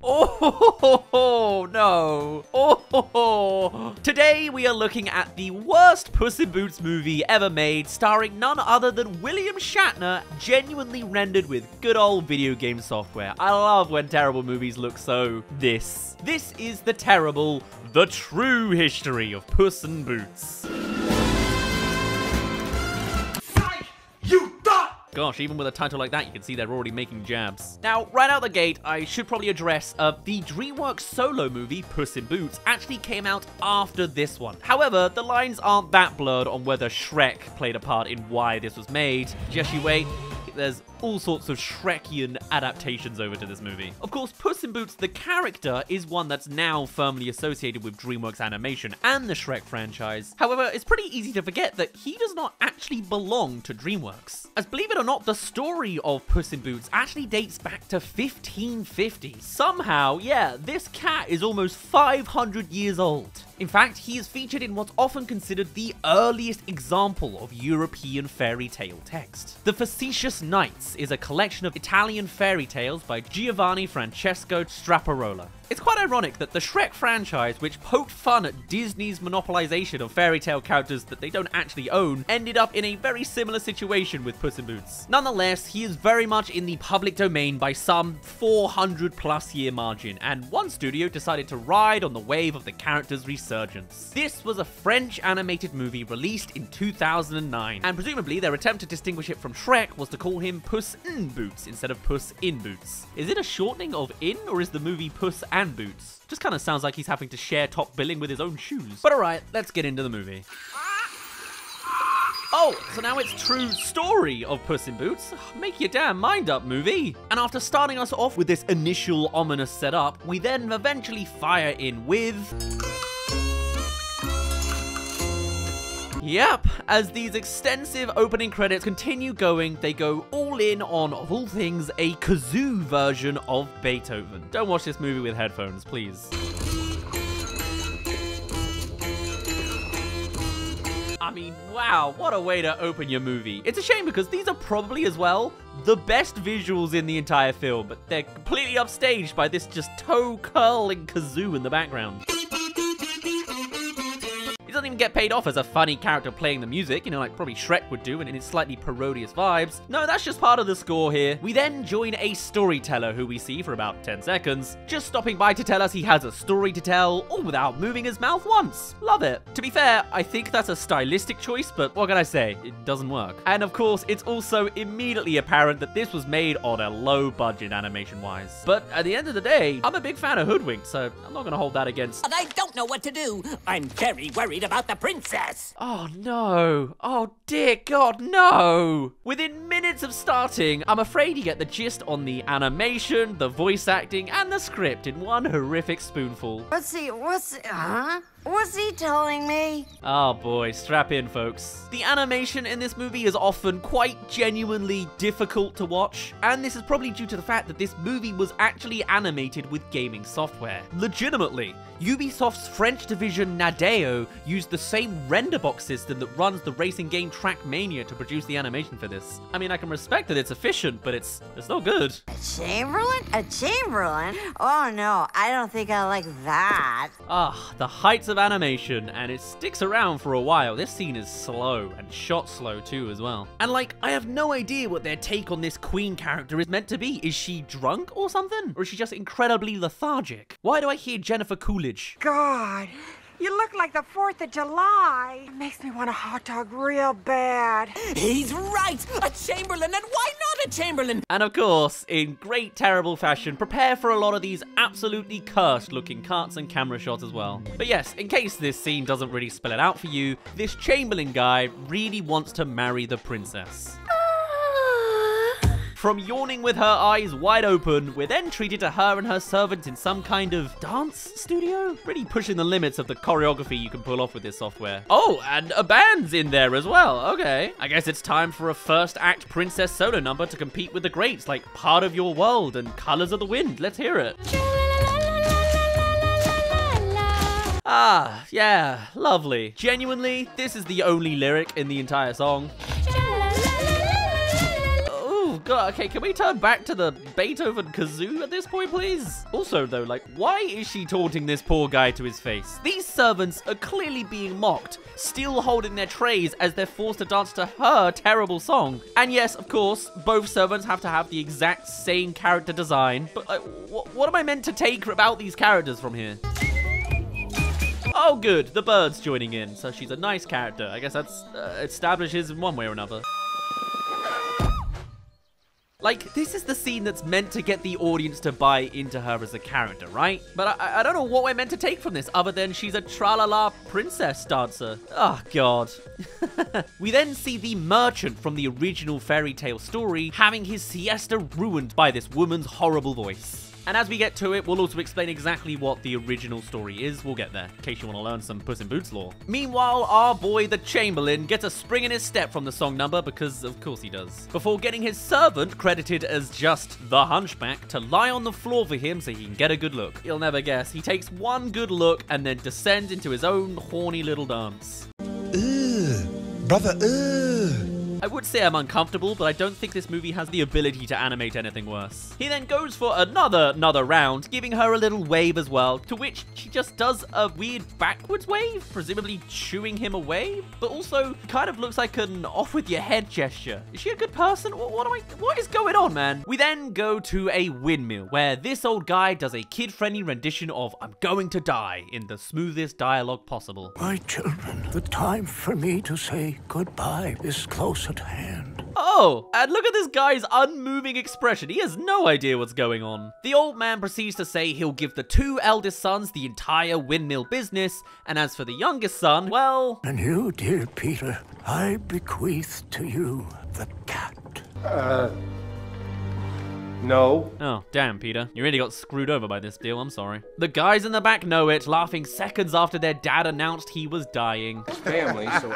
Oh, no. Oh, today we are looking at the worst Puss in Boots movie ever made, starring none other than William Shatner, genuinely rendered with good old video game software. I love when terrible movies look so this. This is the terrible, the true history of Puss in Boots. Gosh, even with a title like that, you can see they're already making jabs. Now, right out the gate, I should probably address the DreamWorks solo movie, Puss in Boots, actually came out after this one. However, the lines aren't that blurred on whether Shrek played a part in why this was made. Just you wait. There's all sorts of Shrekian adaptations over to this movie. Of course, Puss in Boots, the character, is one that's now firmly associated with DreamWorks Animation and the Shrek franchise. However, it's pretty easy to forget that he does not actually belong to DreamWorks. As believe it or not, the story of Puss in Boots actually dates back to 1550. Somehow, yeah, this cat is almost 500 years old. In fact, he is featured in what's often considered the earliest example of European fairy tale text. The Facetious Knights is a collection of Italian fairy tales by Giovanni Francesco Straparola. It's quite ironic that the Shrek franchise, which poked fun at Disney's monopolization of fairy tale characters that they don't actually own, ended up in a very similar situation with Puss in Boots. Nonetheless, he is very much in the public domain by some 400+ year margin, and one studio decided to ride on the wave of the character's resurgence. This was a French animated movie released in 2009, and presumably their attempt to distinguish it from Shrek was to call him Puss in Boots instead of Puss in Boots. Is it a shortening of in, or is the movie Puss and Boots? Just kind of sounds like he's having to share top billing with his own shoes. But alright, let's get into the movie. Oh, so now it's true story of Puss in Boots. Make your damn mind up, movie. And after starting us off with this initial ominous setup, we then eventually fire in with... Yep, as these extensive opening credits continue going, they go all in on, of all things, a kazoo version of Beethoven. Don't watch this movie with headphones, please. I mean, wow, what a way to open your movie. It's a shame because these are probably as well the best visuals in the entire film, but they're completely upstaged by this just toe-curling kazoo in the background. Doesn't even get paid off as a funny character playing the music, you know, like probably Shrek would do, and in its slightly parodious vibes. No, that's just part of the score here. We then join a storyteller who we see for about 10 seconds, just stopping by to tell us he has a story to tell, all without moving his mouth once. Love it. To be fair, I think that's a stylistic choice, but what can I say? It doesn't work. And of course, it's also immediately apparent that this was made on a low budget animation-wise. But at the end of the day, I'm a big fan of Hoodwinked, so I'm not gonna hold that against... But I don't know what to do. I'm very worried about the princess. Oh no. Oh dear God, no. Within minutes of starting, I'm afraid you get the gist on the animation, the voice acting, and the script in one horrific spoonful. What's he telling me? Oh boy, strap in folks. The animation in this movie is often quite genuinely difficult to watch, and this is probably due to the fact that this movie was actually animated with gaming software. Legitimately, Ubisoft's French division Nadeo used the same render box system that runs the racing game Trackmania to produce the animation for this. I mean, I can respect that it's efficient, but it's not good. A Chamberlain? A Chamberlain? Oh no, I don't think I like that. Ah, the heights of animation, and it sticks around for a while. This scene is slow, and shot slow too as well. And like, I have no idea what their take on this queen character is meant to be. Is she drunk or something? Or is she just incredibly lethargic? Why do I hear Jennifer Coolidge? God, you look like the 4th of July. It makes me want a hot dog real bad. He's right! A Chamberlain, and why not a Chamberlain? And of course, in great terrible fashion, prepare for a lot of these absolutely cursed looking cuts and camera shots as well. But yes, in case this scene doesn't really spell it out for you, this Chamberlain guy really wants to marry the princess. From yawning with her eyes wide open, we're then treated to her and her servant in some kind of dance studio? Really pushing the limits of the choreography you can pull off with this software. Oh, and a band's in there as well. Okay. I guess it's time for a first act princess solo number to compete with the greats like Part of Your World and Colors of the Wind. Let's hear it. Ah, yeah, lovely. Genuinely, this is the only lyric in the entire song. God, okay, can we turn back to the Beethoven kazoo at this point, please? Also, though, like, why is she taunting this poor guy to his face? These servants are clearly being mocked, still holding their trays as they're forced to dance to her terrible song. And yes, of course, both servants have to have the exact same character design, but what am I meant to take about these characters from here? Oh good, the bird's joining in, so she's a nice character. I guess that's establishes in one way or another. Like, this is the scene that's meant to get the audience to buy into her as a character, right? But I don't know what we're meant to take from this other than she's a tra-la-la princess dancer. Oh, God. We then see the merchant from the original fairy tale story having his siesta ruined by this woman's horrible voice. And as we get to it, we'll also explain exactly what the original story is. We'll get there, in case you want to learn some Puss in Boots lore. Meanwhile, our boy, the Chamberlain, gets a spring in his step from the song number, because of course he does. Before getting his servant, credited as just the Hunchback, to lie on the floor for him so he can get a good look. You'll never guess, he takes one good look and then descends into his own horny little dance. Brother, I would say I'm uncomfortable, but I don't think this movie has the ability to animate anything worse. He then goes for another round, giving her a little wave as well, to which she just does a weird backwards wave, presumably shooing him away, but also kind of looks like an off with your head gesture. Is she a good person? What is going on, man? We then go to a windmill, where this old guy does a kid-friendly rendition of "I'm going to die" in the smoothest dialogue possible. My children, the time for me to say goodbye is close at hand. Oh, and look at this guy's unmoving expression. He has no idea what's going on. The old man proceeds to say he'll give the two eldest sons the entire windmill business, and as for the youngest son, well... And you, dear Peter, I bequeath to you the cat. no. Oh, damn, Peter. You really got screwed over by this deal, I'm sorry. The guys in the back know it, laughing seconds after their dad announced he was dying. Family, so...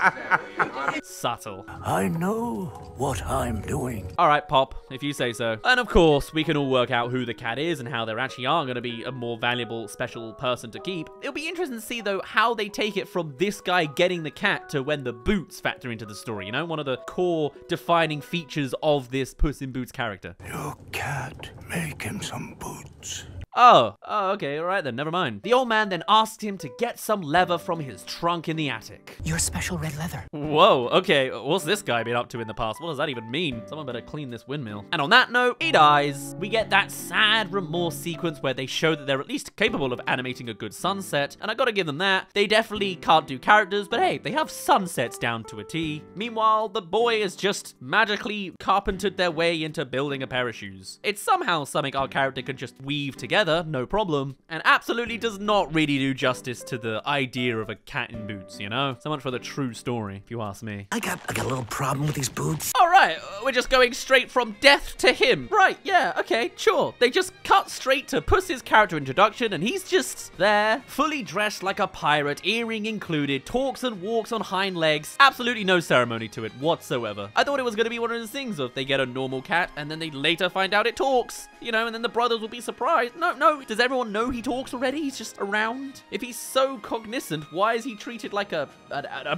Subtle. I know what I'm doing. All right, Pop, if you say so. And of course, we can all work out who the cat is and how there actually are going to be a more valuable, special person to keep. It'll be interesting to see, though, how they take it from this guy getting the cat to when the boots factor into the story, you know? One of the core defining features of this Puss in Boots character. Your cat, make him some boots. Oh, okay, all right then, never mind. The old man then asks him to get some leather from his trunk in the attic. Your special red leather. Whoa, okay, what's this guy been up to in the past? What does that even mean? Someone better clean this windmill. And on that note, he dies. We get that sad remorse sequence where they show that they're at least capable of animating a good sunset, and I gotta give them that. They definitely can't do characters, but hey, they have sunsets down to a T. Meanwhile, the boy has just magically carpentered their way into building a pair of shoes. It's somehow something our character can just weave together, no problem, and absolutely does not really do justice to the idea of a cat in boots, you know? So much for the true story, if you ask me. I got a little problem with these boots. All right, we're just going straight from death to him. Right, yeah, okay, sure. They just cut straight to Puss's character introduction, and he's just there, fully dressed like a pirate, earring included, talks and walks on hind legs. Absolutely no ceremony to it whatsoever. I thought it was going to be one of those things of they get a normal cat, and then they later find out it talks, you know, and then the brothers will be surprised. No, does everyone know he talks already? He's just around? If he's so cognizant, why is he treated like a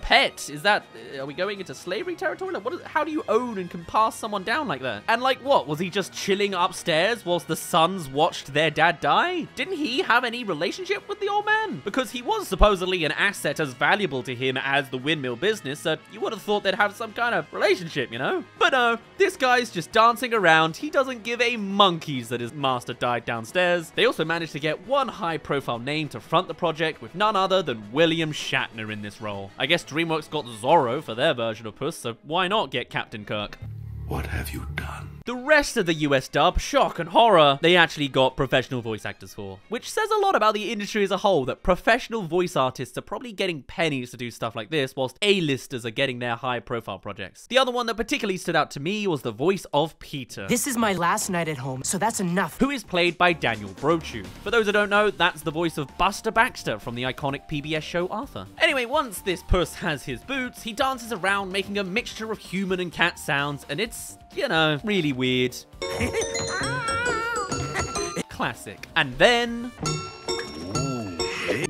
pet? Is that, are we going into slavery territory? Like, how do you own and can pass someone down like that? And like what, was he just chilling upstairs whilst the sons watched their dad die? Didn't he have any relationship with the old man? Because he was supposedly an asset as valuable to him as the windmill business, so you would have thought they'd have some kind of relationship, you know? But no, this guy's just dancing around. He doesn't give a monkeys that his master died downstairs. They also managed to get one high-profile name to front the project with none other than William Shatner in this role. I guess DreamWorks got Zorro for their version of Puss, so why not get Captain Kirk? What have you done? The rest of the US dub, shock and horror, they actually got professional voice actors for. Which says a lot about the industry as a whole, that professional voice artists are probably getting pennies to do stuff like this, whilst A-listers are getting their high-profile projects. The other one that particularly stood out to me was the voice of Peter. This is my last night at home, so that's enough. Who is played by Daniel Brochu. For those who don't know, that's the voice of Buster Baxter from the iconic PBS show Arthur. Anyway, once this puss has his boots, he dances around making a mixture of human and cat sounds, and it's, you know, really weird. Classic. And then...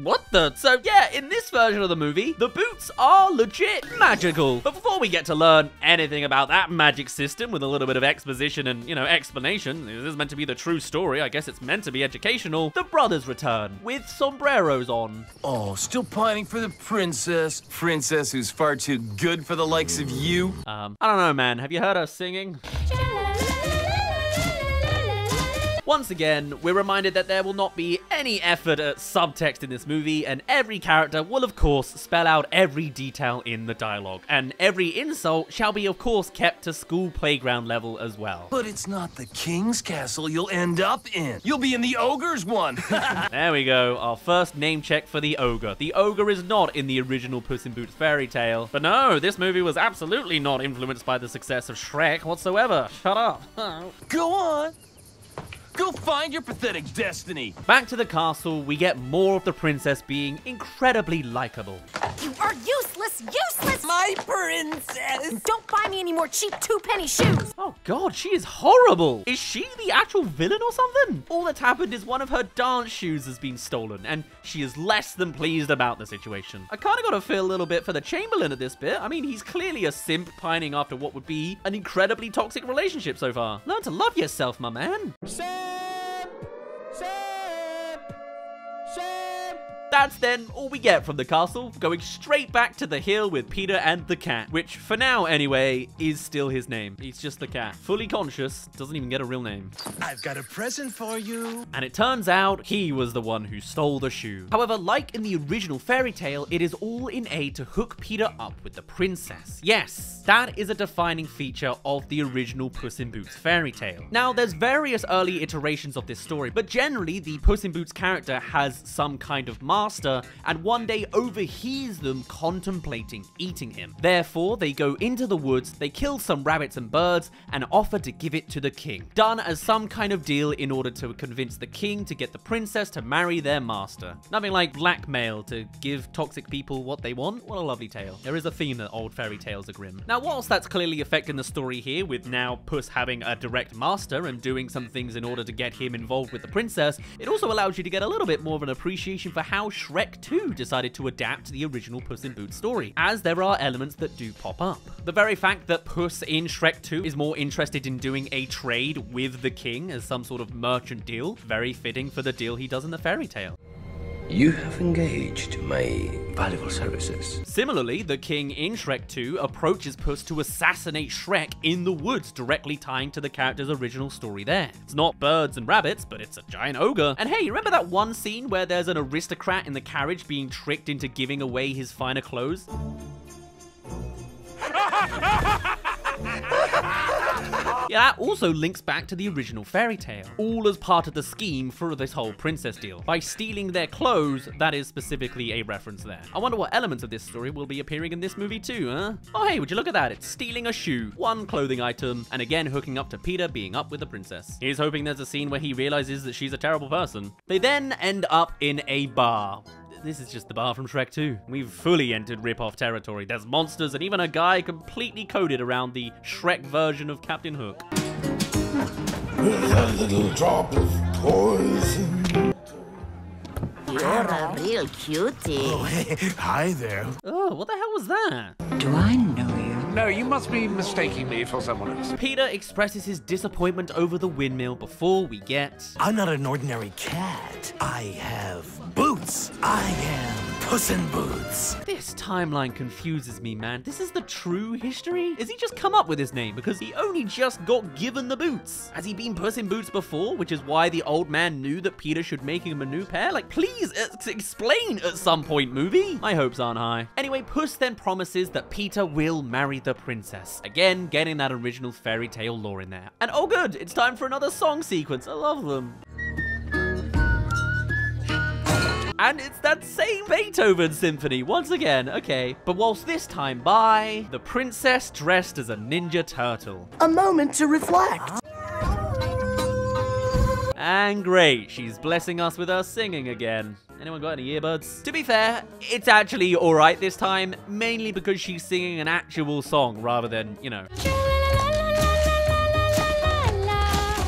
What the? So yeah, in this version of the movie, the boots are legit magical. But before we get to learn anything about that magic system with a little bit of exposition and, you know, explanation, this is meant to be the true story, I guess it's meant to be educational, the brothers return with sombreros on. Oh, still pining for the princess. Princess who's far too good for the likes of you. I don't know, man. Have you heard her singing? Once again, we're reminded that there will not be any effort at subtext in this movie, and every character will of course spell out every detail in the dialogue, and every insult shall be of course kept to school playground level as well. But it's not the king's castle you'll end up in. You'll be in the ogre's one. There we go, our first name check for the ogre. The ogre is not in the original Puss in Boots fairy tale. But no, this movie was absolutely not influenced by the success of Shrek whatsoever. Shut up. Go on. Go find your pathetic destiny. Back to the castle, we get more of the princess being incredibly likable. You are useless, useless! My princess! Don't buy me any more cheap 2-penny shoes! Oh god, she is horrible! Is she the actual villain or something? All that's happened is one of her dance shoes has been stolen, and she is less than pleased about the situation. I kinda gotta feel a little bit for the Chamberlain at this bit. I mean, he's clearly a simp pining after what would be an incredibly toxic relationship so far. Learn to love yourself, my man. That's then all we get from the castle, going straight back to the hill with Peter and the cat, which for now anyway, is still his name. He's just the cat. Fully conscious, doesn't even get a real name. I've got a present for you. And it turns out he was the one who stole the shoe. However, like in the original fairy tale, it is all in aid to hook Peter up with the princess. Yes, that is a defining feature of the original Puss in Boots fairy tale. Now, there's various early iterations of this story, but generally the Puss in Boots character has some kind of master and one day overhears them contemplating eating him. Therefore, they go into the woods, they kill some rabbits and birds, and offer to give it to the king. Done as some kind of deal in order to convince the king to get the princess to marry their master. Nothing like blackmail to give toxic people what they want. What a lovely tale. There is a theme that old fairy tales are grim. Now, whilst that's clearly affecting the story here, with now Puss having a direct master and doing some things in order to get him involved with the princess, it also allows you to get a little bit more of an appreciation for how Shrek 2 decided to adapt the original Puss in Boots story, as there are elements that do pop up. The very fact that Puss in Shrek 2 is more interested in doing a trade with the king as some sort of merchant deal, very fitting for the deal he does in the fairy tale. You have engaged my valuable services. Similarly, the king in Shrek 2 approaches Puss to assassinate Shrek in the woods, directly tying to the character's original story there. It's not birds and rabbits, but it's a giant ogre. And hey, remember that one scene where there's an aristocrat in the carriage being tricked into giving away his finer clothes? Yeah, that also links back to the original fairy tale, all as part of the scheme for this whole princess deal. By stealing their clothes, that is specifically a reference there. I wonder what elements of this story will be appearing in this movie too, huh? Oh hey, would you look at that? It's stealing a shoe, one clothing item, and again hooking up to Peter being up with the princess. He's hoping there's a scene where he realizes that she's a terrible person. They then end up in a bar. This is just the bar from Shrek 2. We've fully entered rip-off territory. There's monsters and even a guy completely coded around the Shrek version of Captain Hook. With a little drop of poison. You're a real cutie. Oh, hey, hi there. Oh, what the hell was that? Do I know you? No, you must be mistaking me for someone else. Peter expresses his disappointment over the windmill before we get... I'm not an ordinary cat. I have boots. I am Puss in Boots. This timeline confuses me, man. This is the true history? Is he just come up with his name because he only just got given the boots? Has he been Puss in Boots before, which is why the old man knew that Peter should make him a new pair? Like, please explain at some point, movie. My hopes aren't high. Anyway, Puss then promises that Peter will marry the princess. Again, getting that original fairy tale lore in there. And oh good, it's time for another song sequence. I love them. And it's that same Beethoven symphony once again, okay. But whilst this time by the princess dressed as a ninja turtle. A moment to reflect. And great, she's blessing us with her singing again. Anyone got any earbuds? To be fair, it's actually alright this time, mainly because she's singing an actual song rather than, you know.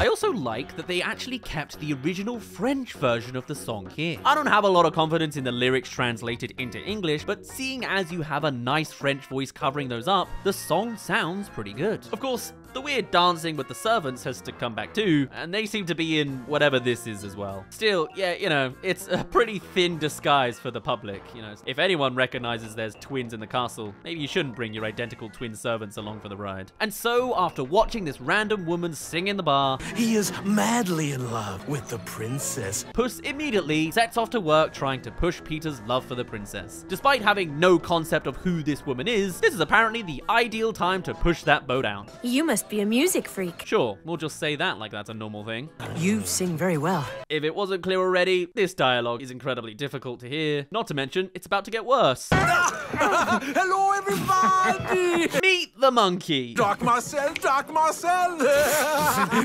I also like that they actually kept the original French version of the song here. I don't have a lot of confidence in the lyrics translated into English, but seeing as you have a nice French voice covering those up, the song sounds pretty good. Of course, the weird dancing with the servants has to come back too, and they seem to be in whatever this is as well. Still, yeah, you know, it's a pretty thin disguise for the public, you know. If anyone recognizes there's twins in the castle, maybe you shouldn't bring your identical twin servants along for the ride. And so, after watching this random woman sing in the bar, he is madly in love with the princess. Puss immediately sets off to work trying to push Peter's love for the princess. Despite having no concept of who this woman is, this is apparently the ideal time to push that boat out. You must be a music freak. Sure, we'll just say that like that's a normal thing. You sing very well. If it wasn't clear already, this dialogue is incredibly difficult to hear. Not to mention, it's about to get worse. Hello, everybody! Meet the monkey. Doc Marcel, Doc Marcel!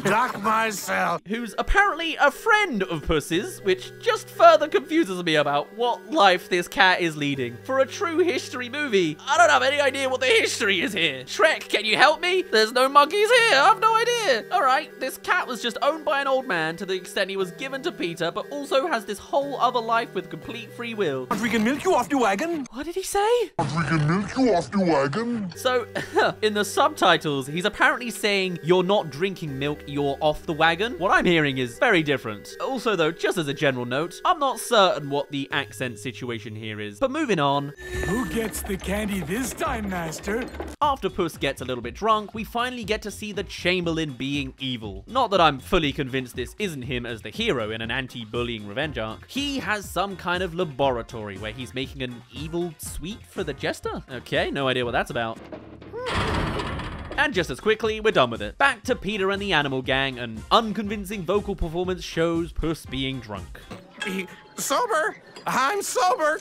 Doc Marcel! Who's apparently a friend of Puss's, which just further confuses me about what life this cat is leading. For a true history movie, I don't have any idea what the history is here. Shrek, can you help me? There's no monkeys here, I have no idea. Alright, this cat was just owned by an old man to the extent he was given to Peter, but also has this whole other life with complete free will. We can milk you off the wagon. What did he say? We can milk you off the wagon. So, in the subtitles, he's apparently saying, you're not drinking milk, you're off the wagon. What I'm hearing is very different. Also though, just as a general note, I'm not certain what the accent situation here is. But moving on. Who gets the candy this time, master? After Puss gets a little bit drunk, we finally get to see the Chamberlain being evil. Not that I'm fully convinced this isn't him as the hero in an anti-bullying revenge arc. He has some kind of laboratory where he's making an evil sweet for the jester? Okay, no idea what that's about. And just as quickly, we're done with it. Back to Peter and the Animal Gang, an unconvincing vocal performance shows Puss being drunk. Sober! I'm sober!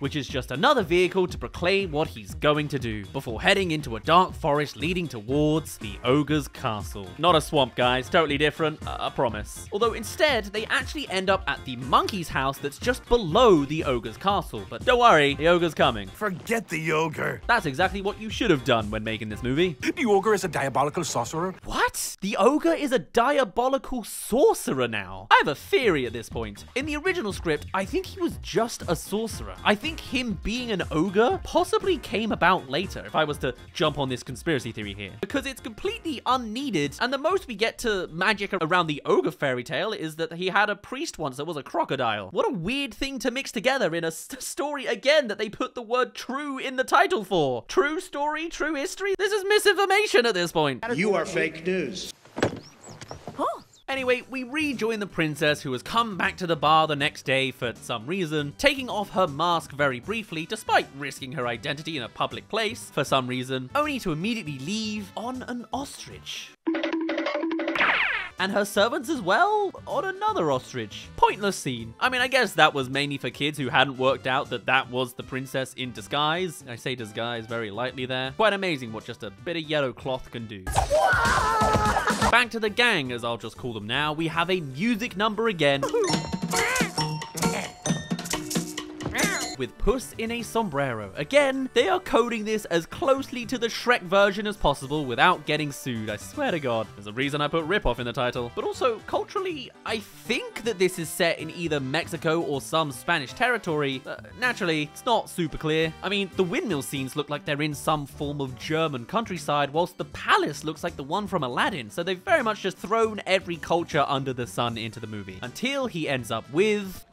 Which is just another vehicle to proclaim what he's going to do, before heading into a dark forest leading towards the ogre's castle. Not a swamp, guys, totally different, I promise. Although instead, they actually end up at the monkey's house that's just below the ogre's castle. But don't worry, the ogre's coming. Forget the ogre. That's exactly what you should have done when making this movie. The ogre is a diabolical sorcerer. What? The ogre is a diabolical sorcerer now? I have a theory at this point. In the original script, I think he was just a sorcerer. I think him being an ogre possibly came about later, if I was to jump on this conspiracy theory here, because it's completely unneeded, and the most we get to magic around the ogre fairy tale is that he had a priest once that was a crocodile. What a weird thing to mix together in a story, again, that they put the word true in the title for. True story, true history? This is misinformation at this point. You are fake news. Anyway, we rejoin the princess, who has come back to the bar the next day for some reason, taking off her mask very briefly, despite risking her identity in a public place for some reason, only to immediately leave on an ostrich. And her servants as well on another ostrich. Pointless scene. I mean, I guess that was mainly for kids who hadn't worked out that that was the princess in disguise. I say disguise very lightly there. Quite amazing what just a bit of yellow cloth can do. Back to the gang, as I'll just call them now. We have a music number again. With Puss in a sombrero. Again, they are coding this as closely to the Shrek version as possible without getting sued, I swear to God. There's a reason I put ripoff in the title. But also, culturally, I think that this is set in either Mexico or some Spanish territory. Naturally, it's not super clear. I mean, the windmill scenes look like they're in some form of German countryside, whilst the palace looks like the one from Aladdin. So they've very much just thrown every culture under the sun into the movie. Until he ends up with...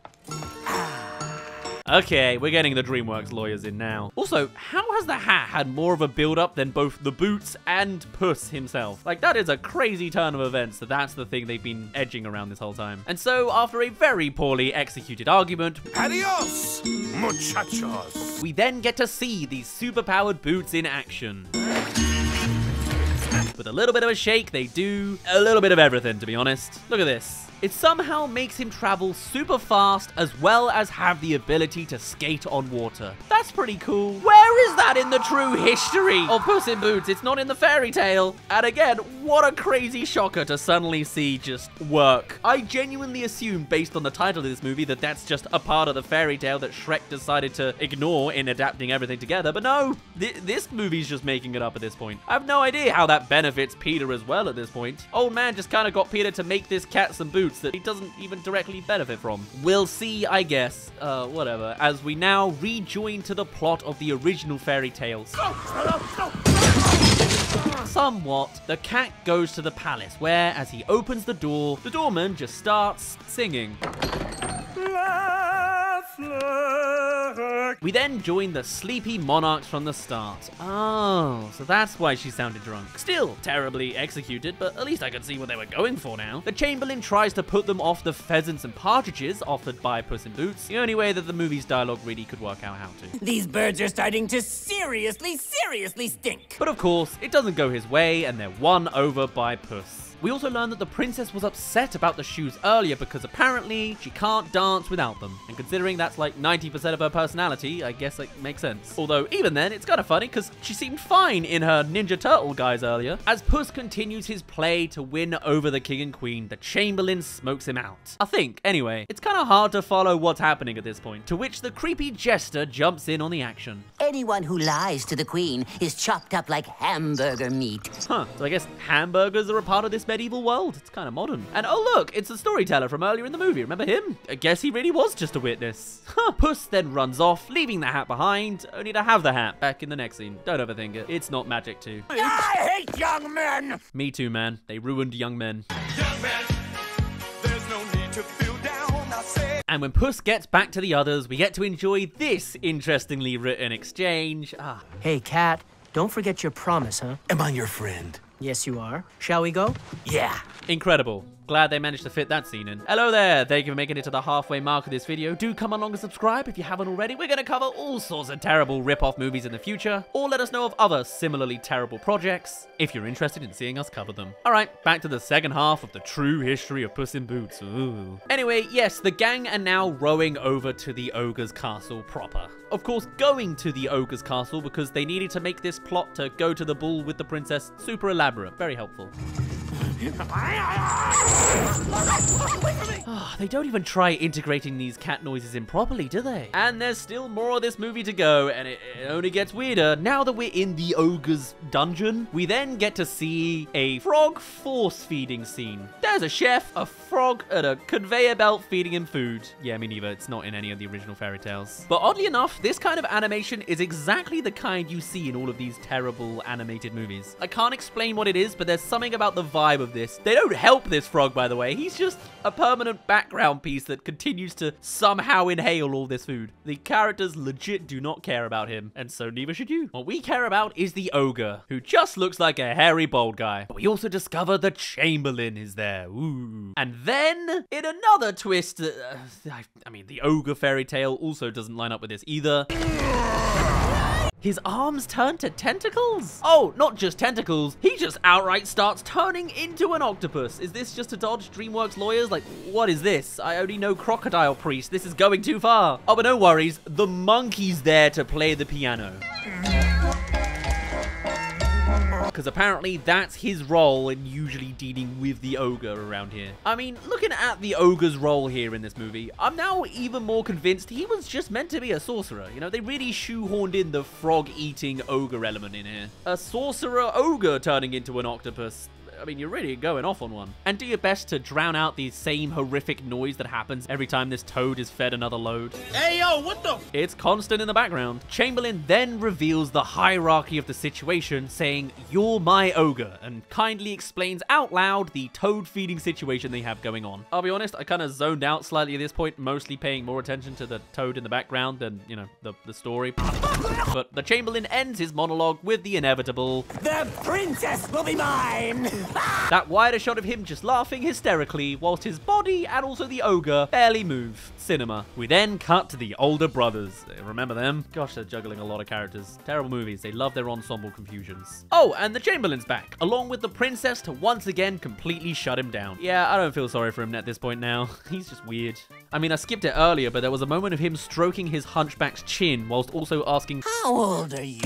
Okay, we're getting the DreamWorks lawyers in now. Also, how has the hat had more of a build-up than both the Boots and Puss himself? Like, that is a crazy turn of events, that that's the thing they've been edging around this whole time. And so, after a very poorly executed argument... Adios, muchachos! We then get to see these super-powered boots in action. With a little bit of a shake, they do a little bit of everything, to be honest. Look at this. It somehow makes him travel super fast as well as have the ability to skate on water. That's pretty cool. Where is that in the true history of Puss in Boots? It's not in the fairy tale. And again, what a crazy shocker to suddenly see just work. I genuinely assumed, based on the title of this movie, that that's just a part of the fairy tale that Shrek decided to ignore in adapting everything together. But no, this movie's just making it up at this point. I have no idea how that benefits Peter as well at this point. Old man just kind of got Peter to make this cat some boots that he doesn't even directly benefit from. We'll see, I guess. Whatever. As we now rejoin to the plot of the original fairy tales. Somewhat, the cat goes to the palace where, as he opens the door, the doorman just starts singing. We then join the sleepy monarchs from the start. Oh, so that's why she sounded drunk. Still terribly executed, but at least I could see what they were going for now. The Chamberlain tries to put them off the pheasants and partridges offered by Puss in Boots, the only way that the movie's dialogue really could work out how to. These birds are starting to seriously stink. But of course, it doesn't go his way, and they're won over by Puss. We also learn that the princess was upset about the shoes earlier because apparently she can't dance without them. And considering that's like 90% of her personality, I guess it makes sense. Although even then, it's kind of funny because she seemed fine in her Ninja Turtle guise earlier. As Puss continues his play to win over the king and queen, the Chamberlain smokes him out. I think, anyway. It's kind of hard to follow what's happening at this point, to which the creepy jester jumps in on the action. Anyone who lies to the queen is chopped up like hamburger meat. Huh, so I guess hamburgers are a part of this medieval world. It's kind of modern. And oh look, it's the storyteller from earlier in the movie. Remember him? I guess he really was just a witness. Huh. Puss then runs off, leaving the hat behind, only to have the hat back in the next scene. Don't overthink it. It's not magic too. I hate young men! Me too, man. They ruined young men. Young man, there's no need to feel down, I say. And when Puss gets back to the others, we get to enjoy this interestingly written exchange. Hey, cat, don't forget your promise, huh? Am I your friend? Yes, you are. Shall we go? Yeah. Incredible. Glad they managed to fit that scene in. Hello there. Thank you for making it to the halfway mark of this video. Do come along and subscribe if you haven't already. We're going to cover all sorts of terrible rip-off movies in the future, or let us know of other similarly terrible projects if you're interested in seeing us cover them. All right, back to the second half of the true history of Puss in Boots. Ooh. Anyway, yes, the gang are now rowing over to the ogre's castle proper. Of course, going to the ogre's castle because they needed to make this plot to go to the ball with the princess super elaborate. Very helpful. They don't even try integrating these cat noises in properly, do they? And there's still more of this movie to go, and it only gets weirder. Now that we're in the ogre's dungeon, we then get to see a frog force-feeding scene. There's a chef, a frog, and a conveyor belt feeding him food. Yeah, me neither. It's not in any of the original fairy tales. But oddly enough, this kind of animation is exactly the kind you see in all of these terrible animated movies. I can't explain what it is, but there's something about the vibe of this. They don't help this frog, by the way. He's just a permanent background piece that continues to somehow inhale all this food. The characters legit do not care about him, and so neither should you. What we care about is the ogre, who just looks like a hairy bald guy. But we also discover the Chamberlain is there. Ooh. And then, in another twist, I mean, the ogre fairy tale also doesn't line up with this either. His arms turn to tentacles? Oh, not just tentacles. He just outright starts turning into an octopus. Is this just to dodge DreamWorks lawyers? Like, what is this? I only know Crocodile Priest. This is going too far. Oh, but no worries. The monkey's there to play the piano. Because apparently that's his role in usually dealing with the ogre around here. I mean, looking at the ogre's role here in this movie, I'm now even more convinced he was just meant to be a sorcerer. You know, they really shoehorned in the frog-eating ogre element in here. A sorcerer ogre turning into an octopus. I mean, you're really going off on one. And do your best to drown out the same horrific noise that happens every time this toad is fed another load. Hey, yo, what the? It's constant in the background. Chamberlain then reveals the hierarchy of the situation, saying, "You're my ogre," and kindly explains out loud the toad feeding situation they have going on. I'll be honest, I kind of zoned out slightly at this point, mostly paying more attention to the toad in the background than, you know, the story. But the Chamberlain ends his monologue with the inevitable, "The princess will be mine!" That wider shot of him just laughing hysterically whilst his body and also the ogre barely move. Cinema. We then cut to the older brothers. Remember them? Gosh, they're juggling a lot of characters. Terrible movies. They love their ensemble confusions. Oh, and the Chamberlain's back, along with the princess to once again completely shut him down. Yeah, I don't feel sorry for him at this point now. He's just weird. I mean, I skipped it earlier, but there was a moment of him stroking his hunchback's chin whilst also asking, How old are you?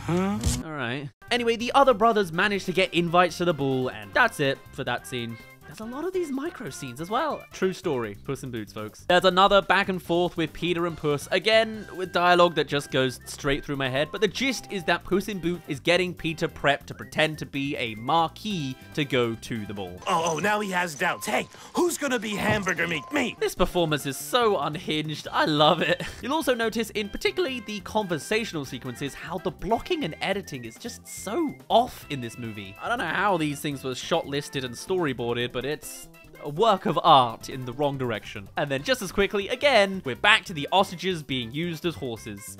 huh? Alright. Anyway, the other brothers managed to get invites to the ball, and that's it for that scene. There's a lot of these micro scenes as well. True story. Puss in Boots, folks. There's another back and forth with Peter and Puss. Again, with dialogue that just goes straight through my head. But the gist is that Puss in Boots is getting Peter prepped to pretend to be a marquee to go to the ball. Oh, now he has doubts. Hey, who's gonna be hamburger meat? Me. This performance is so unhinged. I love it. You'll also notice in particularly the conversational sequences how the blocking and editing is just so off in this movie. I don't know how these things were shot listed and storyboarded, but it's a work of art in the wrong direction. And then just as quickly, again, we're back to the ostriches being used as horses.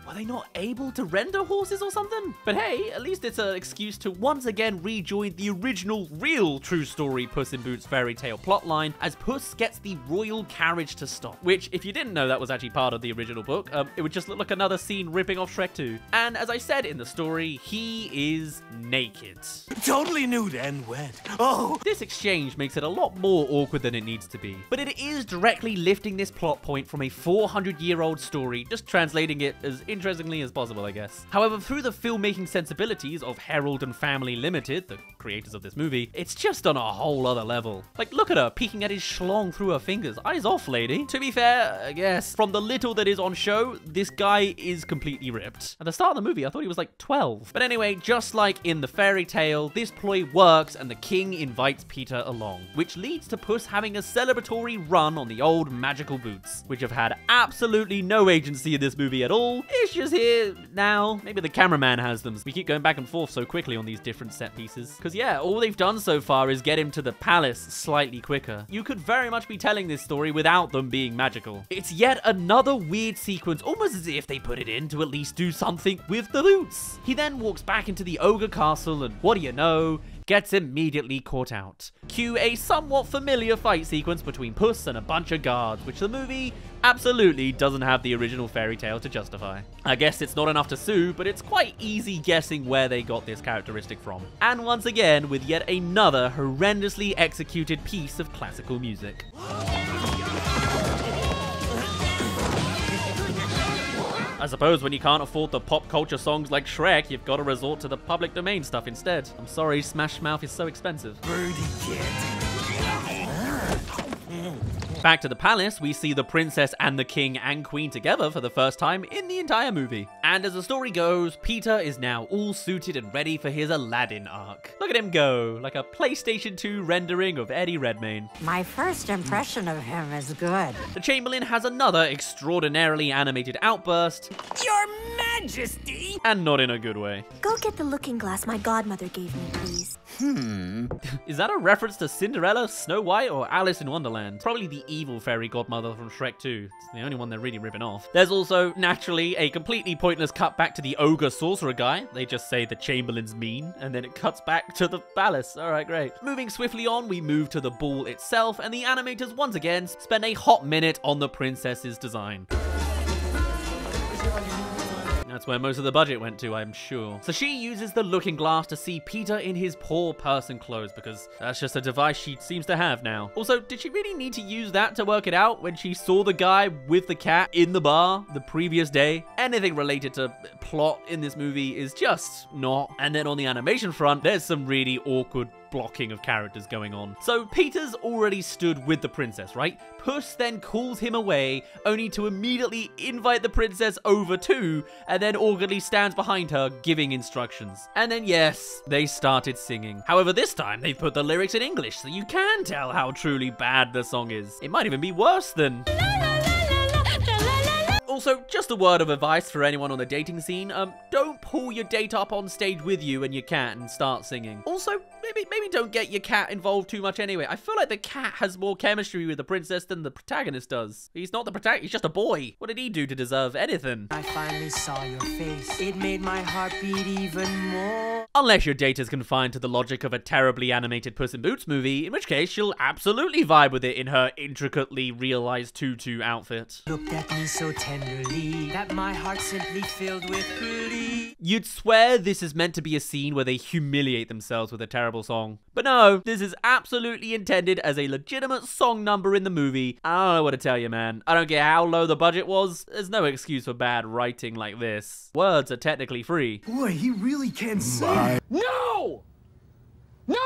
Were they not able to render horses or something? But hey, at least it's an excuse to once again rejoin the original, real true story Puss in Boots fairy tale plotline as Puss gets the royal carriage to stop. Which, if you didn't know that was actually part of the original book, it would just look like another scene ripping off Shrek 2. And as I said in the story, he is naked. Totally nude and wet. Oh! This exchange makes it a lot more awkward than it needs to be. But it is directly lifting this plot point from a 400-year-old story, just translating it as interestingly as possible, I guess. However, through the filmmaking sensibilities of Herald and Family Limited, the creators of this movie, it's just on a whole other level. Like, look at her peeking at his schlong through her fingers. Eyes off, lady. To be fair, I guess, from the little that is on show, this guy is completely ripped. At the start of the movie, I thought he was like 12. But anyway, just like in the fairy tale, this ploy works and the king invites Peter along, which leads to Puss having a celebratory run on the old magical boots, which have had absolutely no agency in this movie at all. It's just here now. Maybe the cameraman has them. We keep going back and forth so quickly on these different set pieces. Because yeah, all they've done so far is get him to the palace slightly quicker. You could very much be telling this story without them being magical. It's yet another weird sequence, almost as if they put it in to at least do something with the boots. He then walks back into the ogre castle and what do you know? Gets immediately caught out. Cue a somewhat familiar fight sequence between Puss and a bunch of guards, which the movie absolutely doesn't have the original fairy tale to justify. I guess it's not enough to sue, but it's quite easy guessing where they got this characteristic from. And once again, with yet another horrendously executed piece of classical music. I suppose when you can't afford the pop culture songs like Shrek, you've got to resort to the public domain stuff instead. I'm sorry, Smash Mouth is so expensive. Birdie cat. Back to the palace, we see the princess and the king and queen together for the first time in the entire movie. And as the story goes, Peter is now all suited and ready for his Aladdin arc. Look at him go, like a PlayStation 2 rendering of Eddie Redmayne. My first impression of him is good. The Chamberlain has another extraordinarily animated outburst. Your Majesty! And not in a good way. Go get the looking glass my godmother gave me, please. Is that a reference to Cinderella, Snow White, or Alice in Wonderland? Probably the evil fairy godmother from Shrek 2. It's the only one they're really ripping off. There's also, naturally, a completely pointless cut back to the ogre sorcerer guy. They just say the Chamberlain's mean, and then it cuts back to the palace. Alright, great. Moving swiftly on, we move to the ball itself, and the animators once again spend a hot minute on the princess's design. That's where most of the budget went to, I'm sure. So she uses the looking glass to see Peter in his poor person clothes because that's just a device she seems to have now. Also, did she really need to use that to work it out when she saw the guy with the cat in the bar the previous day? Anything related to plot in this movie is just not. And then on the animation front, there's some really awkward blocking of characters going on. So Peter's already stood with the princess, right? Puss then calls him away, only to immediately invite the princess over too, and then awkwardly stands behind her, giving instructions. And then yes, they started singing. However, this time they've put the lyrics in English, so you can tell how truly bad the song is. It might even be worse than... Also, just a word of advice for anyone on the dating scene, don't pull your date up on stage with you and your cat and start singing. Also, maybe don't get your cat involved too much anyway. I feel like the cat has more chemistry with the princess than the protagonist does. He's not the protagonist, he's just a boy. What did he do to deserve anything? I finally saw your face. It made my heart beat even more. Unless your date is confined to the logic of a terribly animated Puss in Boots movie, in which case she'll absolutely vibe with it in her intricately realized tutu outfit. Looked at me so tenderly that my heart simply filled with glee. You'd swear this is meant to be a scene where they humiliate themselves with a terrible song. But no, this is absolutely intended as a legitimate song number in the movie. I don't know what to tell you, man. I don't care how low the budget was, there's no excuse for bad writing like this. Words are technically free. Boy, he really can sing. No! No!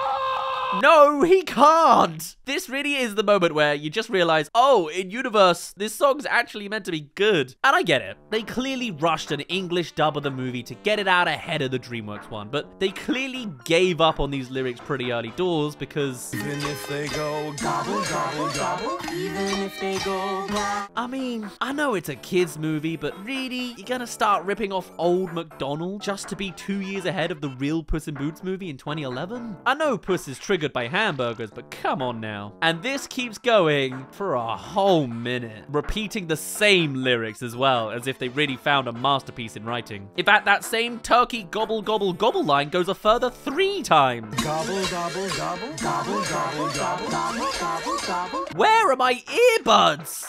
No, he can't! This really is the moment where you just realize, oh, in universe, this song's actually meant to be good. And I get it. They clearly rushed an English dub of the movie to get it out ahead of the DreamWorks one, but they clearly gave up on these lyrics pretty early doors because... Even if they go gobble, gobble, gobble. Even if they go blah. I mean, I know it's a kid's movie, but really, you're gonna start ripping off Old MacDonald just to be 2 years ahead of the real Puss in Boots movie in 2011? I know Puss is triggered by hamburgers, but come on now. And this keeps going for a whole minute, repeating the same lyrics as well, as if they really found a masterpiece in writing. In fact, that same turkey gobble gobble gobble line goes a further 3 times. Gobble, gobble, gobble, gobble, gobble, gobble, gobble, gobble, gobble. Where are my earbuds?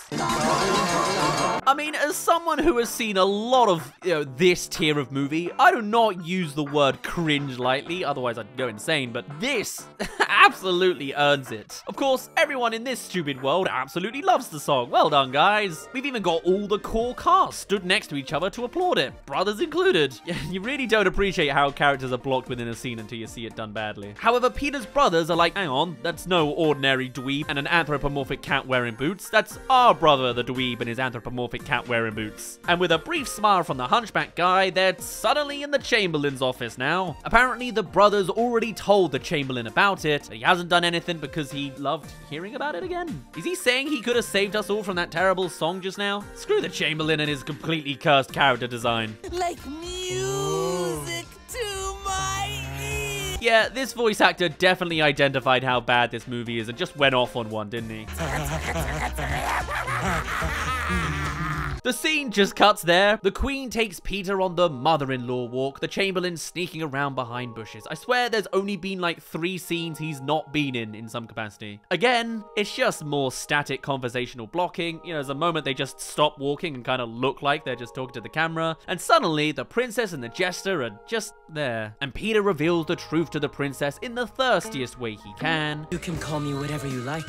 I mean, as someone who has seen a lot of, this tier of movie, I do not use the word cringe lightly, otherwise I'd go insane, but this absolutely earns it. Of course, everyone in this stupid world absolutely loves the song. Well done, guys. We've even got all the core cast stood next to each other to applaud it, brothers included. You really don't appreciate how characters are blocked within a scene until you see it done badly. However, Peter's brothers are like, hang on, that's no ordinary dweeb and an anthropomorphic cat wearing boots. That's our brother, the dweeb, and his anthropomorphic cat wearing boots. And with a brief smile from the hunchback guy, they're suddenly in the Chamberlain's office now. Apparently, the brothers already told the Chamberlain about it, but he hasn't done anything because he loved hearing about it again. Is he saying he could have saved us all from that terrible song just now? Screw the Chamberlain and his completely cursed character design. Like music to my ears. Yeah, this voice actor definitely identified how bad this movie is and just went off on one, didn't he? The scene just cuts there. The Queen takes Peter on the mother-in-law walk, the Chamberlain sneaking around behind bushes. I swear there's only been like 3 scenes he's not been in some capacity. Again, it's just more static conversational blocking. There's a moment they just stop walking and kind of look like they're just talking to the camera. And suddenly, the princess and the jester are just there. And Peter reveals the truth to the princess in the thirstiest way he can. You can call me whatever you like.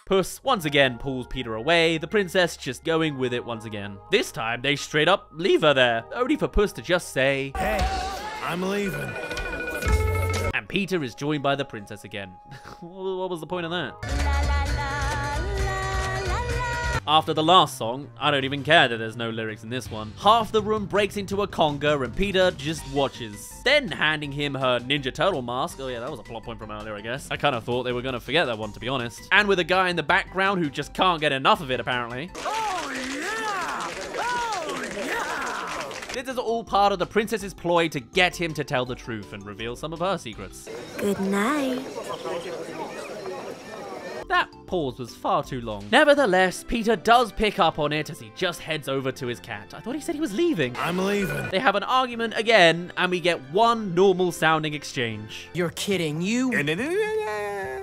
Puss once again pulls Peter away, the princess just going with it once again. This time, they straight up leave her there, only for Puss to just say, "Hey, I'm leaving." And Peter is joined by the princess again. What was the point of that? After the last song, I don't even care that there's no lyrics in this one. Half the room breaks into a conga and Peter just watches. Then handing him her Ninja Turtle mask. Oh yeah, that was a plot point from earlier, I guess. I kind of thought they were going to forget that one, to be honest. And with a guy in the background who just can't get enough of it, apparently. Oh yeah! Oh yeah! This is all part of the princess's ploy to get him to tell the truth and reveal some of her secrets. Good night. That pause was far too long. Nevertheless, Peter does pick up on it as he just heads over to his cat. I thought he said he was leaving. I'm leaving. They have an argument again, and we get one normal sounding exchange. You're kidding, you...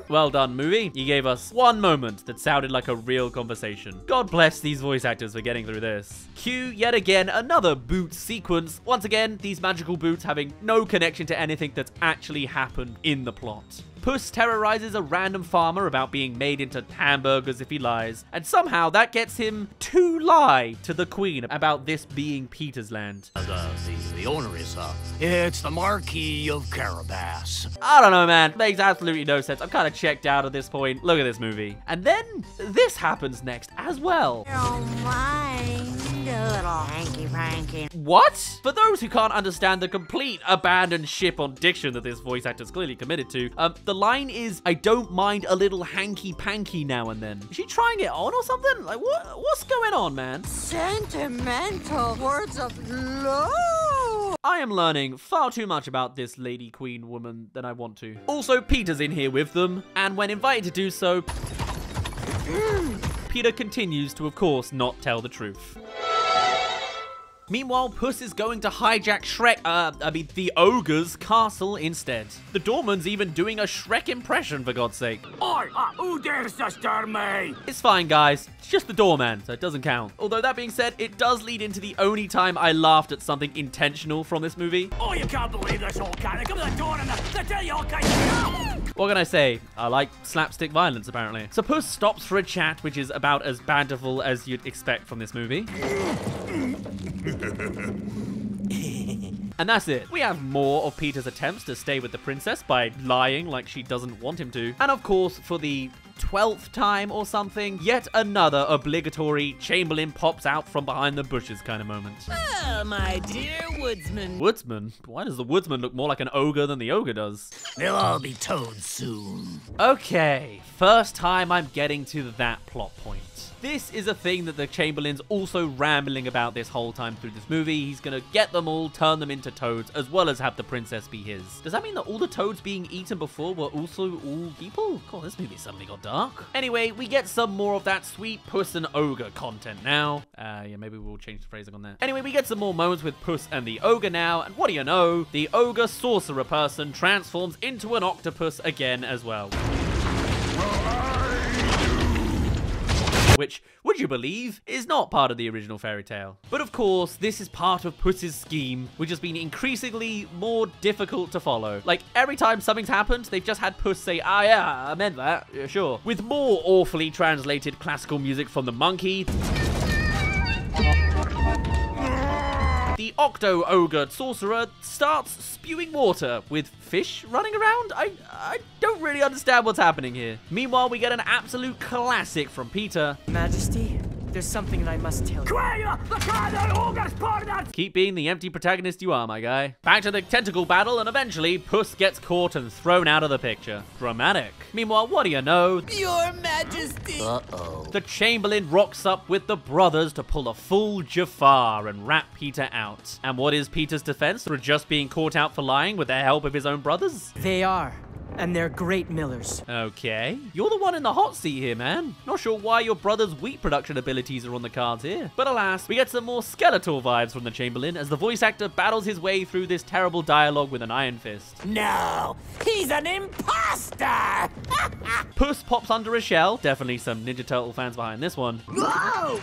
Well done, movie. You gave us one moment that sounded like a real conversation. God bless these voice actors for getting through this. Cue yet again another boot sequence. Once again, these magical boots having no connection to anything that's actually happened in the plot. Puss terrorizes a random farmer about being made into hamburgers if he lies, and somehow that gets him to lie to the Queen about this being Peter's land. The owner is, it's the Marquis of Carabas. I don't know, man. Makes absolutely no sense. I'm kind of checked out at this point. Look at this movie. And then this happens next as well. Don't mind a little hanky-panky. What? For those who can't understand the complete abandoned ship on diction that this voice actor's clearly committed to, the line is, I don't mind a little hanky-panky now and then. Is she trying it on or something? Like, what's going on, man? Sentimental words of love. I am learning far too much about this lady queen woman than I want to. Also, Peter's in here with them, and when invited to do so, Peter continues to, of course, not tell the truth. Meanwhile, Puss is going to hijack the ogre's castle instead. The doorman's even doing a Shrek impression, for God's sake. Oi, who dares disturb me? It's fine, guys. It's just the doorman, so it doesn't count. Although, that being said, it does lead into the only time I laughed at something intentional from this movie. Oh, you can't believe this whole cat. They come to the door and they tell you all kinds of... What can I say? I like slapstick violence, apparently. So Puss stops for a chat, which is about as banterful as you'd expect from this movie. And that's it. We have more of Peter's attempts to stay with the princess by lying like she doesn't want him to. And of course, for the 12th time or something, yet another obligatory Chamberlain pops out from behind the bushes kind of moment. Oh, my dear woodsman. Woodsman? Why does the woodsman look more like an ogre than the ogre does? They'll all be toads soon. Okay, first time I'm getting to that plot point. This is a thing that the Chamberlain's also rambling about this whole time through this movie. He's gonna get them all, turn them into toads, as well as have the princess be his. Does that mean that all the toads being eaten before were also all people? God, this movie suddenly got dark. Anyway, we get some more of that sweet Puss and Ogre content now. Yeah, maybe we'll change the phrasing on that. Anyway, we get some more moments with Puss and the Ogre now, and what do you know? The Ogre sorcerer person transforms into an octopus again as well. Which, would you believe, is not part of the original fairy tale. But of course, this is part of Puss's scheme, which has been increasingly more difficult to follow. Like, every time something's happened, they've just had Puss say, ah yeah, I meant that, yeah, sure. With more awfully translated classical music from the monkey, the Octo-Ogre sorcerer starts spewing water with fish running around? I don't really understand what's happening here. Meanwhile, we get an absolute classic from Peter. Majesty, there's something that I must tell you. Keep being the empty protagonist you are, my guy. Back to the tentacle battle, and eventually, Puss gets caught and thrown out of the picture. Dramatic. Meanwhile, what do you know? Your Majesty. Uh-oh. The Chamberlain rocks up with the brothers to pull a full Jafar and rat Peter out. And what is Peter's defense for just being caught out for lying with the help of his own brothers? They are. And they're great millers. Okay. You're the one in the hot seat here, man. Not sure why your brother's wheat production abilities are on the cards here. But alas, we get some more skeletal vibes from the Chamberlain as the voice actor battles his way through this terrible dialogue with an iron fist. No, he's an imposter! Puss pops under a shell. Definitely some Ninja Turtle fans behind this one. Whoa!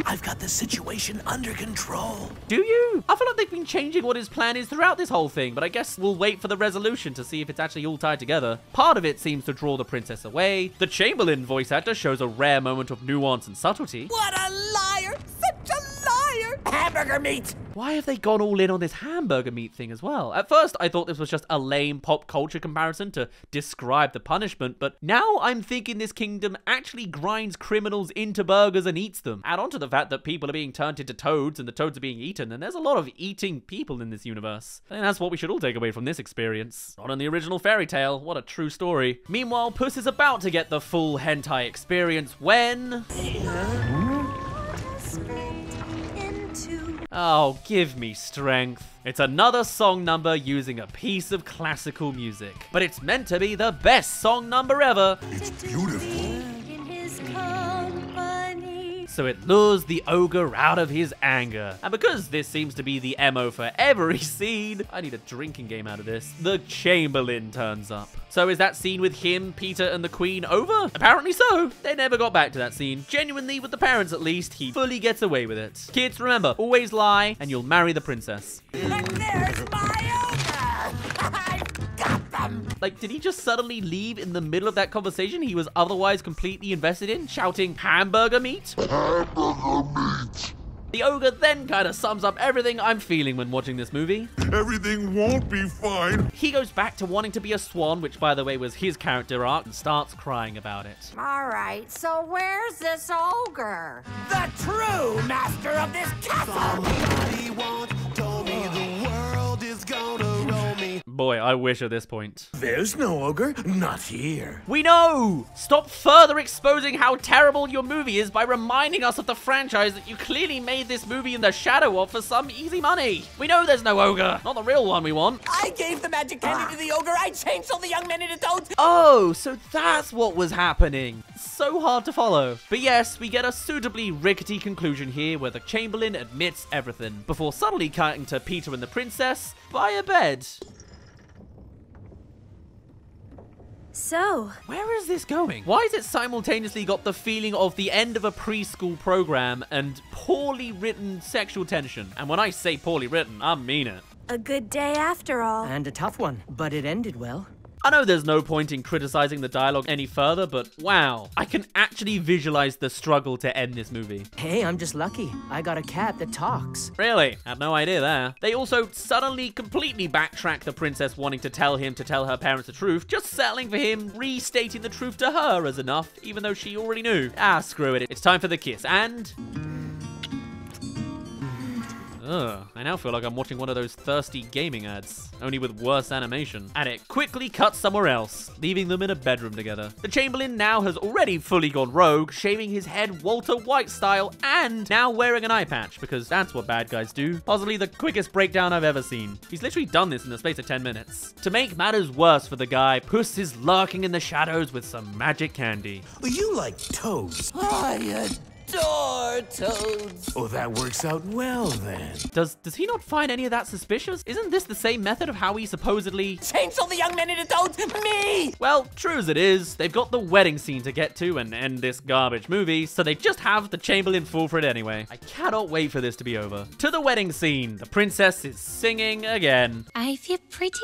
I've got the situation under control. Do you? I feel like they've been changing what his plan is throughout this whole thing, but I guess we'll wait for the resolution to see if it's actually all tied together. Part of it seems to draw the princess away. The Chamberlain voice actor shows a rare moment of nuance and subtlety. What a liar! Such a liar! Hamburger meat! Why have they gone all in on this hamburger meat thing as well? At first, I thought this was just a lame pop culture comparison to describe the punishment, but now I'm thinking this kingdom actually grinds criminals into burgers and eats them. Add on to the fact that people are being turned into toads and the toads are being eaten, and there's a lot of eating people in this universe. I think that's what we should all take away from this experience. Not in the original fairy tale. What a true story. Meanwhile, Puss is about to get the full hentai experience when... Oh, give me strength. It's another song number using a piece of classical music. But it's meant to be the best song number ever. It's beautiful. So it lures the ogre out of his anger. And because this seems to be the MO for every scene, I need a drinking game out of this, the Chamberlain turns up. So is that scene with him, Peter, and the Queen over? Apparently so. They never got back to that scene. Genuinely, with the parents at least, he fully gets away with it. Kids, remember, always lie, and you'll marry the princess. And there's my ogre! I've got them! Like, did he just suddenly leave in the middle of that conversation he was otherwise completely invested in, shouting, hamburger meat? Hamburger meat. The ogre then kind of sums up everything I'm feeling when watching this movie. Everything won't be fine. He goes back to wanting to be a swan, which, by the way, was his character arc, and starts crying about it. All right, so where's this ogre? The true master of this castle! Somebody once told me the world is gonna roll me. Boy, I wish at this point. There's no ogre. Not here. We know! Stop further exposing how terrible your movie is by reminding us of the franchise that you clearly made this movie in the shadow of for some easy money. We know there's no ogre. Not the real one we want. I gave the magic candy to the ogre. I changed all the young men into toads. Oh, so that's what was happening. So hard to follow. But yes, we get a suitably rickety conclusion here where the Chamberlain admits everything, before suddenly cutting to Peter and the princess by a bed. So, where is this going? Why has it simultaneously got the feeling of the end of a preschool program and poorly written sexual tension? And when I say poorly written, I mean it. a good day after all. And a tough one, but it ended well. I know there's no point in criticizing the dialogue any further, but wow, I can actually visualize the struggle to end this movie. Hey, I'm just lucky. I got a cat that talks. Really? Had no idea there. They also suddenly completely backtrack the princess wanting to tell her parents the truth, just settling for him restating the truth to her as enough, even though she already knew. Ah, screw it. It's time for the kiss, and... ugh, I now feel like I'm watching one of those thirsty gaming ads, only with worse animation. And it quickly cuts somewhere else, leaving them in a bedroom together. The Chamberlain now has already fully gone rogue, shaving his head Walter White style, and now wearing an eye patch, because that's what bad guys do. Possibly the quickest breakdown I've ever seen. He's literally done this in the space of 10 minutes. To make matters worse for the guy, Puss is lurking in the shadows with some magic candy. You like toads. I adore toads. Oh, that works out well then. Does he not find any of that suspicious? Isn't this the same method of how he supposedly changed all the young men into toads? Me! Well, true as it is, they've got the wedding scene to get to and end this garbage movie, so they just have the Chamberlain fall for it anyway. I cannot wait for this to be over. To the wedding scene, the princess is singing again. I feel pretty,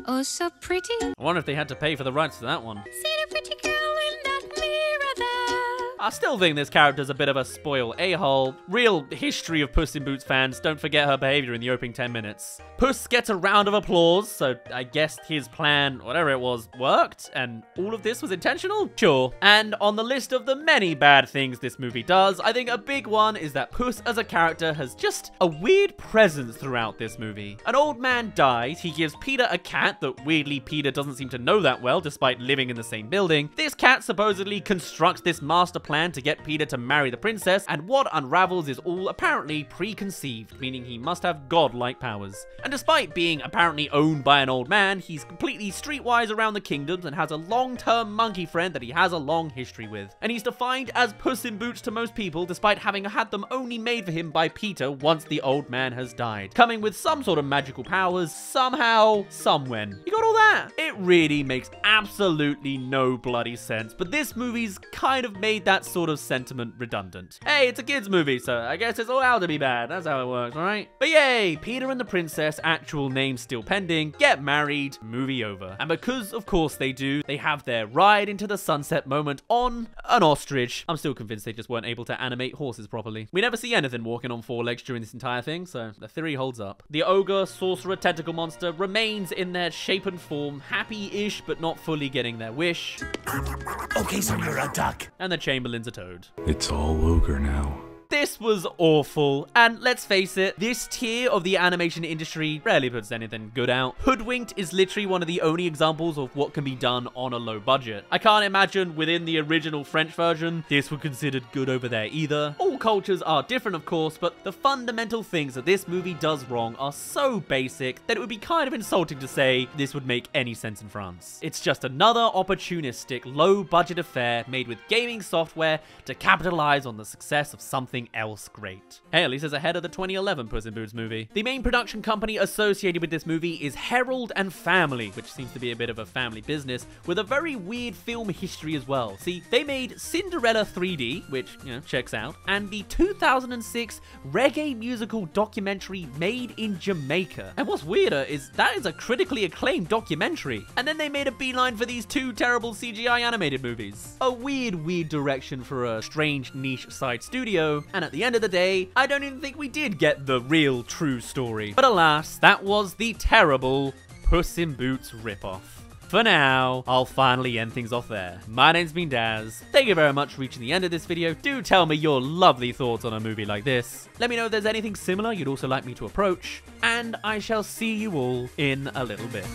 oh so pretty. I wonder if they had to pay for the rights to that one. See the pretty girl in that mirror there. I still think this character's a bit of a spoiled a-hole. Real history of Puss in Boots fans don't forget her behavior in the opening 10 minutes. Puss gets a round of applause, so I guess his plan, whatever it was, worked, and all of this was intentional? Sure. And on the list of the many bad things this movie does, I think a big one is that Puss as a character has just a weird presence throughout this movie. An old man dies, he gives Peter a cat that weirdly Peter doesn't seem to know that well despite living in the same building. This cat supposedly constructs this master plan to get Peter to marry the princess, and what unravels is all apparently preconceived, meaning he must have godlike powers. And despite being apparently owned by an old man, he's completely streetwise around the kingdoms and has a long-term monkey friend that he has a long history with. And he's defined as Puss in Boots to most people, despite having had them only made for him by Peter once the old man has died. Coming with some sort of magical powers, somehow, somewhen. You got all that? It really makes absolutely no bloody sense, but this movie's kind of made that sort of sentiment redundant. Hey, it's a kid's movie, so I guess it's allowed to be bad. That's how it works, alright? But yay, Peter and the princess, actual name still pending, get married, movie over. And because, of course they do, they have their ride into the sunset moment on an ostrich. I'm still convinced they just weren't able to animate horses properly. We never see anything walking on four legs during this entire thing, so the theory holds up. The ogre, sorcerer, tentacle monster remains in their shape and form, happy-ish, but not fully getting their wish. Okay, so you're a duck. And the Chamberlain's a toad. It's all ogre now. This was awful, and let's face it, this tier of the animation industry rarely puts anything good out. Hoodwinked is literally one of the only examples of what can be done on a low budget. I can't imagine within the original French version, this was considered good over there either. All cultures are different, of course, but the fundamental things that this movie does wrong are so basic that it would be kind of insulting to say this would make any sense in France. It's just another opportunistic, low-budget affair made with gaming software to capitalize on the success of something else great. Hey, at least it's ahead of the 2011 Puss in Boots movie. The main production company associated with this movie is Herald and Family, which seems to be a bit of a family business, with a very weird film history as well. See, they made Cinderella 3D, which, you know, checks out, and the 2006 reggae musical documentary Made in Jamaica. And what's weirder is that is a critically acclaimed documentary. And then they made a beeline for these two terrible CGI animated movies. A weird direction for a strange niche side studio. And at the end of the day, I don't even think we did get the real true story. But alas, that was the terrible Puss in Boots ripoff. for now, I'll finally end things off there. My name's been Daz. Thank you very much for reaching the end of this video. Do tell me your lovely thoughts on a movie like this. Let me know if there's anything similar you'd also like me to approach, and I shall see you all in a little bit.